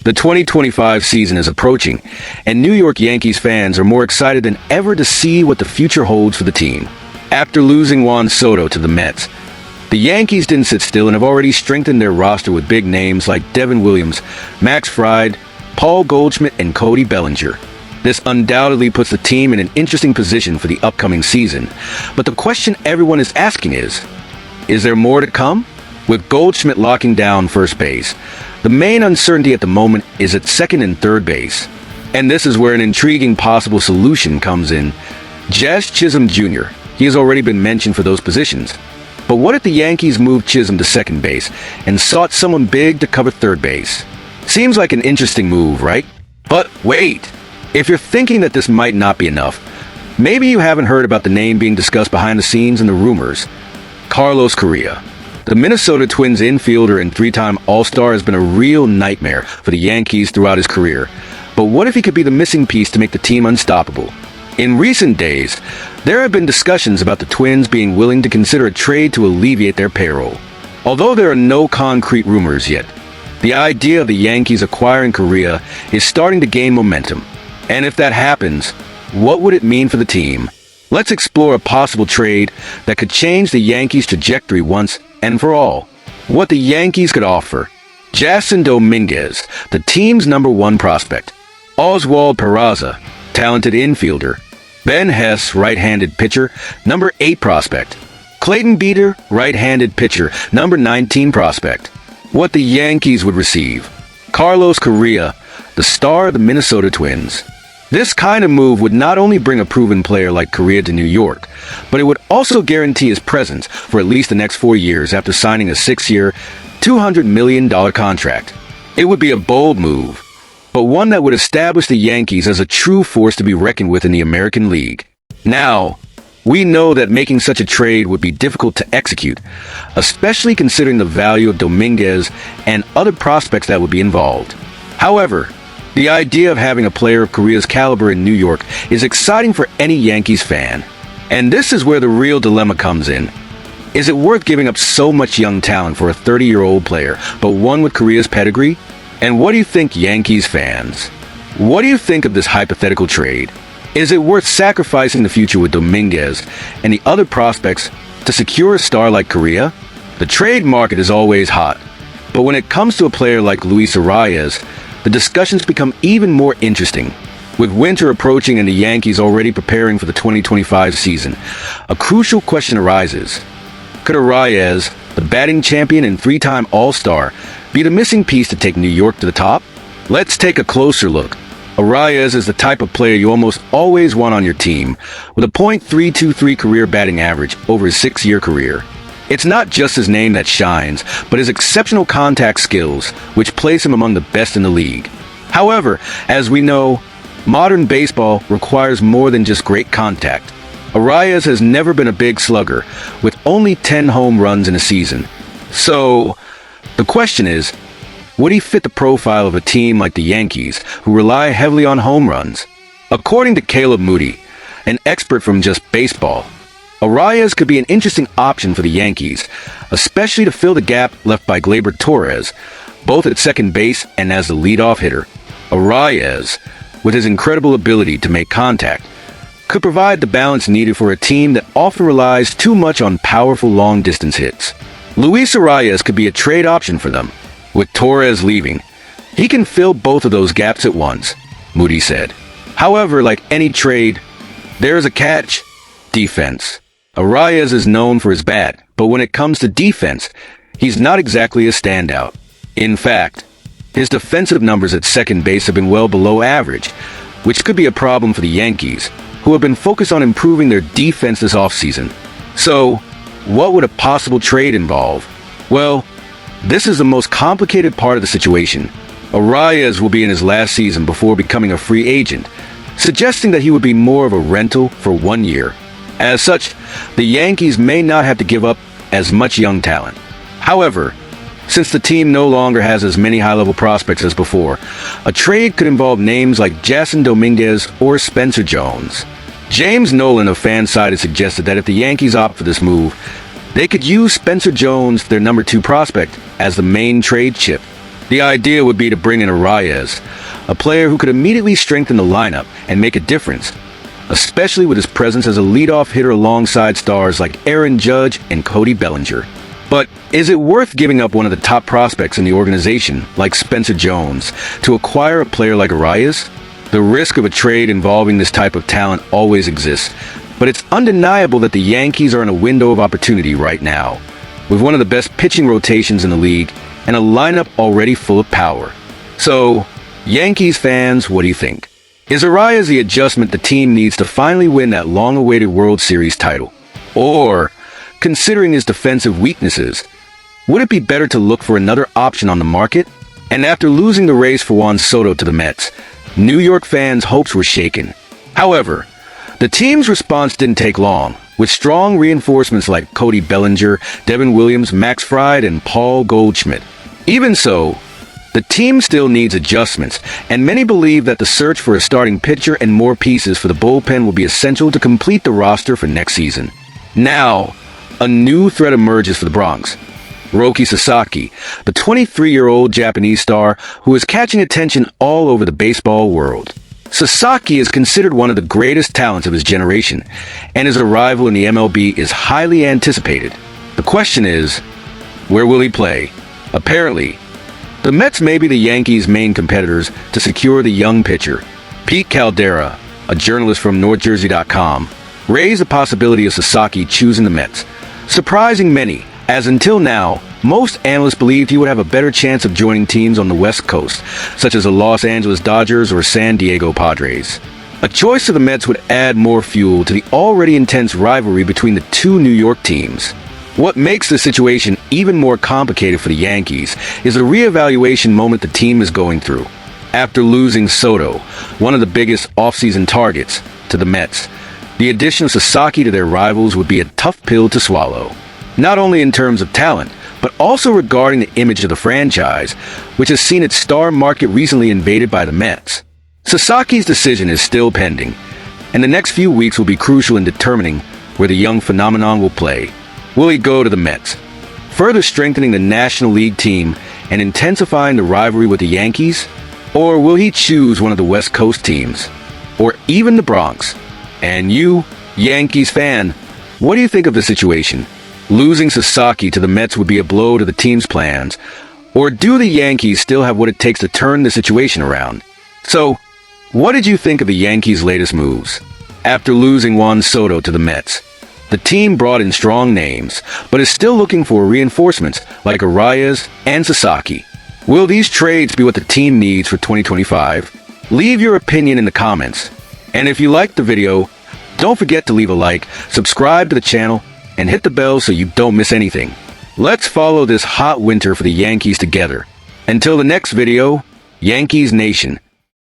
The 2025 season is approaching, and New York Yankees fans are more excited than ever to see what the future holds for the team. After losing Juan Soto to the Mets, the Yankees didn't sit still and have already strengthened their roster with big names like Devin Williams, Max Fried, Paul Goldschmidt, and Cody Bellinger. This undoubtedly puts the team in an interesting position for the upcoming season. But the question everyone is asking is there more to come? With Goldschmidt locking down first base, the main uncertainty at the moment is at second and third base. And this is where an intriguing possible solution comes in. Jazz Chisholm Jr., he has already been mentioned for those positions. But what if the Yankees moved Chisholm to second base and sought someone big to cover third base? Seems like an interesting move, right? But wait! If you're thinking that this might not be enough, maybe you haven't heard about the name being discussed behind the scenes and the rumors. Carlos Correa. The Minnesota Twins infielder and three-time All-Star has been a real nightmare for the Yankees throughout his career. But what if he could be the missing piece to make the team unstoppable? In recent days, there have been discussions about the Twins being willing to consider a trade to alleviate their payroll. Although there are no concrete rumors yet, the idea of the Yankees acquiring Correa is starting to gain momentum. And if that happens, what would it mean for the team? Let's explore a possible trade that could change the Yankees' trajectory once and for all. What the Yankees could offer. Jasson Dominguez, the team's #1 prospect. Oswald Peraza, talented infielder. Ben Hess, right-handed pitcher, #8 prospect. Clayton Beeter, right-handed pitcher, #19 prospect. What the Yankees would receive. Carlos Correa, the star of the Minnesota Twins. This kind of move would not only bring a proven player like Correa to New York, but it would also guarantee his presence for at least the next 4 years after signing a 6-year, $200 million contract. It would be a bold move, but one that would establish the Yankees as a true force to be reckoned with in the American League. Now, we know that making such a trade would be difficult to execute, especially considering the value of Dominguez and other prospects that would be involved. However, the idea of having a player of Correa's caliber in New York is exciting for any Yankees fan. And this is where the real dilemma comes in. Is it worth giving up so much young talent for a 30-year-old player, but one with Correa's pedigree? And what do you think, Yankees fans? What do you think of this hypothetical trade? Is it worth sacrificing the future with Dominguez and the other prospects to secure a star like Correa? The trade market is always hot, but when it comes to a player like Luis Arraez, the discussions become even more interesting. With winter approaching and the Yankees already preparing for the 2025 season, a crucial question arises. Could Arraez, the batting champion and 3-time All-Star, be the missing piece to take New York to the top? Let's take a closer look. Arraez is the type of player you almost always want on your team, with a .323 career batting average over his 6-year career. It's not just his name that shines, but his exceptional contact skills, which place him among the best in the league. However, as we know, modern baseball requires more than just great contact. Arraez has never been a big slugger, with only 10 home runs in a season. So, the question is, would he fit the profile of a team like the Yankees, who rely heavily on home runs? According to Caleb Moody, an expert from Just Baseball, Arraez could be an interesting option for the Yankees, especially to fill the gap left by Gleyber Torres, both at second base and as the leadoff hitter. Arraez, with his incredible ability to make contact, could provide the balance needed for a team that often relies too much on powerful long-distance hits. Luis Arraez could be a trade option for them. With Torres leaving, he can fill both of those gaps at once, Moody said. However, like any trade, there is a catch: defense. Arraez is known for his bat, but when it comes to defense, he's not exactly a standout. In fact, his defensive numbers at second base have been well below average, which could be a problem for the Yankees, who have been focused on improving their defense this offseason. So, what would a possible trade involve? Well, this is the most complicated part of the situation. Arraez will be in his last season before becoming a free agent, suggesting that he would be more of a rental for 1 year. As such, the Yankees may not have to give up as much young talent. However, since the team no longer has as many high-level prospects as before, a trade could involve names like Jasson Dominguez or Spencer Jones. James Nolan of Fansided suggested that if the Yankees opt for this move, they could use Spencer Jones, their #2 prospect, as the main trade chip. The idea would be to bring in Arraez, a player who could immediately strengthen the lineup and make a difference, especially with his presence as a leadoff hitter alongside stars like Aaron Judge and Cody Bellinger. But is it worth giving up one of the top prospects in the organization, like Spencer Jones, to acquire a player like Arraez? The risk of a trade involving this type of talent always exists, but it's undeniable that the Yankees are in a window of opportunity right now, with one of the best pitching rotations in the league and a lineup already full of power. So, Yankees fans, what do you think? Is Arraez the adjustment the team needs to finally win that long-awaited World Series title? Or, considering his defensive weaknesses, would it be better to look for another option on the market? And after losing the race for Juan Soto to the Mets, New York fans' hopes were shaken. However, the team's response didn't take long, with strong reinforcements like Cody Bellinger, Devin Williams, Max Fried, and Paul Goldschmidt. Even so, the team still needs adjustments, and many believe that the search for a starting pitcher and more pieces for the bullpen will be essential to complete the roster for next season. Now, a new threat emerges for the Bronx. Roki Sasaki, the 23-year-old Japanese star who is catching attention all over the baseball world. Sasaki is considered one of the greatest talents of his generation, and his arrival in the MLB is highly anticipated. The question is, where will he play? Apparently, the Mets may be the Yankees' main competitors to secure the young pitcher. Pete Caldera, a journalist from NorthJersey.com, raised the possibility of Sasaki choosing the Mets, surprising many, as until now, most analysts believed he would have a better chance of joining teams on the West Coast, such as the Los Angeles Dodgers or San Diego Padres. A choice of the Mets would add more fuel to the already intense rivalry between the two New York teams. What makes the situation even more complicated for the Yankees is the reevaluation moment the team is going through. After losing Soto, one of the biggest offseason targets, to the Mets, the addition of Sasaki to their rivals would be a tough pill to swallow. Not only in terms of talent, but also regarding the image of the franchise, which has seen its star market recently invaded by the Mets. Sasaki's decision is still pending, and the next few weeks will be crucial in determining where the young phenomenon will play. Will he go to the Mets, further strengthening the National League team and intensifying the rivalry with the Yankees? Or will he choose one of the West Coast teams, or even the Bronx? And you, Yankees fan, what do you think of the situation? Losing Sasaki to the Mets would be a blow to the team's plans, or do the Yankees still have what it takes to turn the situation around? So, what did you think of the Yankees' latest moves? After losing Juan Soto to the Mets, the team brought in strong names, but is still looking for reinforcements like Arraez and Sasaki. Will these trades be what the team needs for 2025? Leave your opinion in the comments. And if you liked the video, don't forget to leave a like, subscribe to the channel, and hit the bell so you don't miss anything. Let's follow this hot winter for the Yankees together. Until the next video, Yankees Nation.